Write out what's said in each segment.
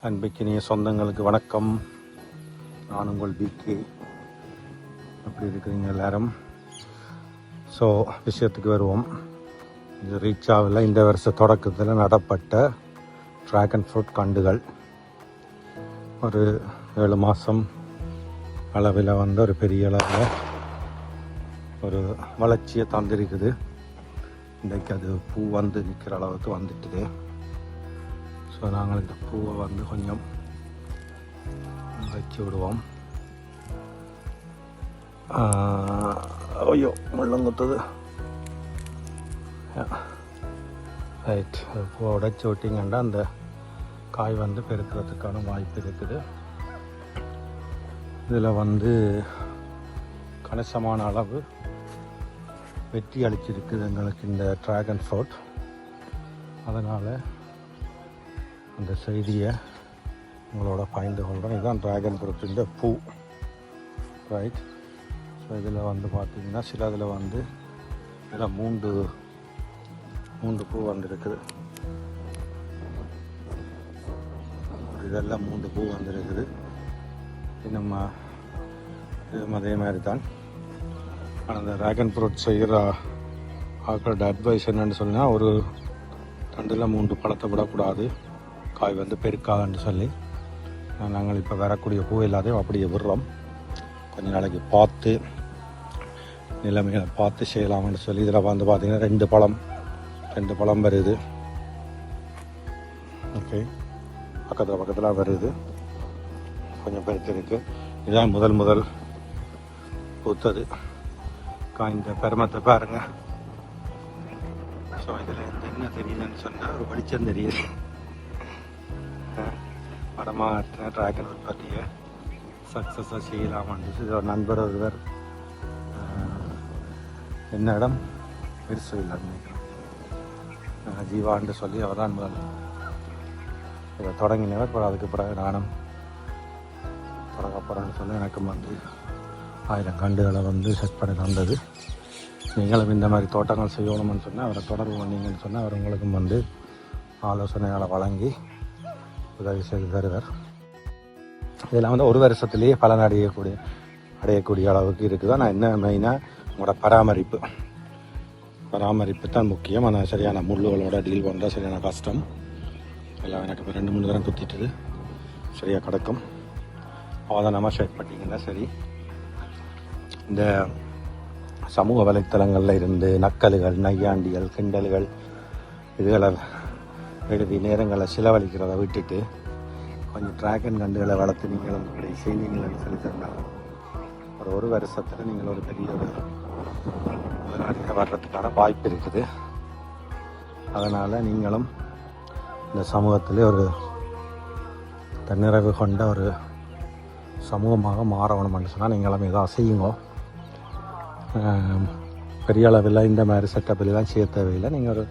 அன்பிக்கினிய சொந்தங்களுக்கு வணக்கம். நான் உங்கள் பிகே. எப்படி இருக்கிறீங்க எல்லாரும்? ஸோ விஷயத்துக்கு வருவோம். இது ரீச் ஆகல. இந்த வருஷ தொடக்கத்தில் நடப்பட்ட ட்ராகன் ஃப்ரூட் கண்டுகள் ஒரு 7 மாதம் அளவில் வந்து ஒரு பெரிய அளவில் ஒரு வளர்ச்சியை தந்திருக்குது. இன்றைக்கு அது பூ வந்து நிற்கிற அளவுக்கு வந்துட்டுது. ஸோ நாங்கள் இந்த பூவை வந்து கொஞ்சம் வச்சு விடுவோம். ஐயோ முள்ளங்குத்துது. ரைட், பூவை உடைச்சி விட்டிங்கன்னா அந்த காய் வந்து பெருக்கிறதுக்கான வாய்ப்பு இருக்குது. இதில் வந்து கணிசமான அளவு வெற்றி அளிச்சிருக்குது எங்களுக்கு இந்த ட்ராகன் ஃப்ரூட். அதனால் அந்த செய்தியை உங்களோட பகிர்ந்து கொள்கிறேன். இதுதான் ட்ராகன் ஃப்ரூட்டிൻ്റെ பூ. ரைட். ஸோ இதில் வந்து பார்த்திங்கன்னா சில இதில் வந்து இதில் மூன்று பூ வந்துருக்குது. இதெல்லாம் 3 பூ வந்துருக்குது. நம்ம இதுவும் அதே மாதிரி தான். ஆனால் அந்த ட்ராகன் ஃப்ரூட் செய்கிற ஆக்களோட அட்வைஸ் என்னென்னு சொன்னால், ஒரு தண்டில் 3 பழத்தை விடக்கூடாது, காய் வந்து பெருக்காதுன்னு சொல்லி நாங்கள் இப்போ வரக்கூடிய பூ எல்லாத்தையும் அப்படியே விடுறோம். கொஞ்ச நாளைக்கு பார்த்து நிலைமைகளை பார்த்து செய்யலாம்னு சொல்லி இதில் வந்து பார்த்திங்கன்னா 2 பழம் வருது. ஓகே, பக்கத்தில் வருது. கொஞ்சம் பெருத்திருக்கு. இதுதான் முதல் பூத்தது. காய்ந்த பெருமத்தை பாருங்கள். ஸோ இதில் என்ன தெரியுதுன்னு சொன்னால் ஒரு வெளிச்சம் தெரியுது. படமாக ட்ராகன் உற்பத்தியை சக்ஸஸாக செய்யலாமான்னு ஒரு நண்பர் ஒருவர் என்னிடம் விரிசவில்லை ஜீவான்னு சொல்லி அவர் தான் முதல் இதை தொடங்கினவர். அப்புறம் அதுக்கு பிறகு நானும் தொடங்க போகிறேன்னு சொல்லி எனக்கு வந்து 1000 கண்டுகளை வந்து செட் பண்ணி தந்தது. நீங்களும் இந்த மாதிரி தோட்டங்கள் செய்யணும்னு சொன்னால் அவரை தொடர்பு பண்ணீங்கன்னு சொன்னால் அவர் உங்களுக்கும் வந்து ஆலோசனைகளை வழங்கி உதவி செய்து தருவார். இதெல்லாம் வந்து ஒரு வருஷத்துலேயே பலன் அடையக்கூடிய அளவுக்கு இருக்குது. ஆனால் என்ன மெயினாக உங்களோட பராமரிப்பு தான் முக்கியம். ஆனால் சரியான முள்ளுகளோட டீல் பண்ணுறா சரியான கஷ்டம். எல்லாம் எனக்கு இப்போ 2-3 தரம் குத்திட்டுது. சரியாக கிடக்கும். அவதானமாக ஷேர் பண்ணிங்கன்னா சரி. இந்த சமூக வலைத்தளங்களில் இருந்து நக்கல்கள், நையாண்டிகள், கிண்டல்கள் இதுகளை எழுதி நேரங்களை செலவழிக்கிறத விட்டுட்டு கொஞ்சம் ட்ராகன் கண்டுகளை வளர்த்து நீங்களும் இப்படி செய்வீங்கள்னு சொல்லி சொன்னாங்க. ஒரு வருஷத்தில் நீங்கள் ஒரு பெரிய முதலாளியாக வர்றதுக்கான வாய்ப்பு இருக்குது. அதனால் நீங்களும் இந்த சமூகத்திலே ஒரு தன்னிறைவு கொண்ட ஒரு சமூகமாக மாறணும்னு சொன்னால் நீங்களும் ஏதோ செய்யுங்க. பெரிய அளவில் இந்த மாதிரி செட்டப்பிலாம் செய்ய தேவையில்லை. நீங்கள் ஒரு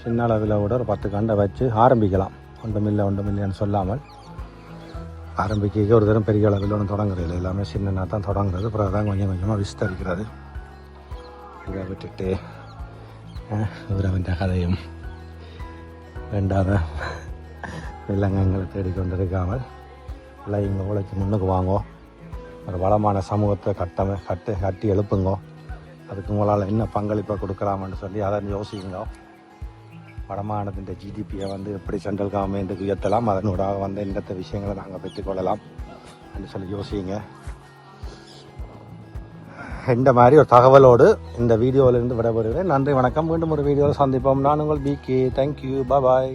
சின்ன அளவில் கூட ஒரு 10 கண்டை வச்சு ஆரம்பிக்கலாம். ஒன்றுமில்லைன்னு சொல்லாமல் ஆரம்பிக்க ஒரு தரம் பெரிய அளவில் ஒன்றும் தொடங்குறது. எல்லாமே சின்னதாக தான் தொடங்குறது. அப்புறம் தான் கொஞ்சம் கொஞ்சமாக விஸ்தரிக்கிறது. இதை விட்டுட்டு இவரவன்ற கதையும் வேண்டாத வில்லங்கங்களை தேடிக்கொண்டிருக்காமல் எல்லாம் இங்கே உழைச்சி முன்னுக்கு வாங்கோ. ஒரு வளமான சமூகத்தை கட்டி எழுப்புங்கோ. அதுக்கு உங்களால் என்ன பங்களிப்பை கொடுக்கலாம்னு சொல்லி அதை யோசிங்க. வடமாநிலத்தின் ஜிடிபியை வந்து எப்படி சென்ட்ரல் கவர்மெண்ட்டுக்கு உயர்த்தலாம், அதனூடாக வந்து இந்த விஷயங்களை நாங்கள் பெற்றுக்கொள்ளலாம் அப்படின்னு சொல்லி யோசிங்க. இந்த மாதிரி ஒரு தகவலோடு இந்த வீடியோவிலிருந்து விடைபெறுகிறேன். நன்றி, வணக்கம். மீண்டும் ஒரு வீடியோவில் சந்திப்போம். நான் உங்கள் பிகே. தேங்க்யூ. பாய்.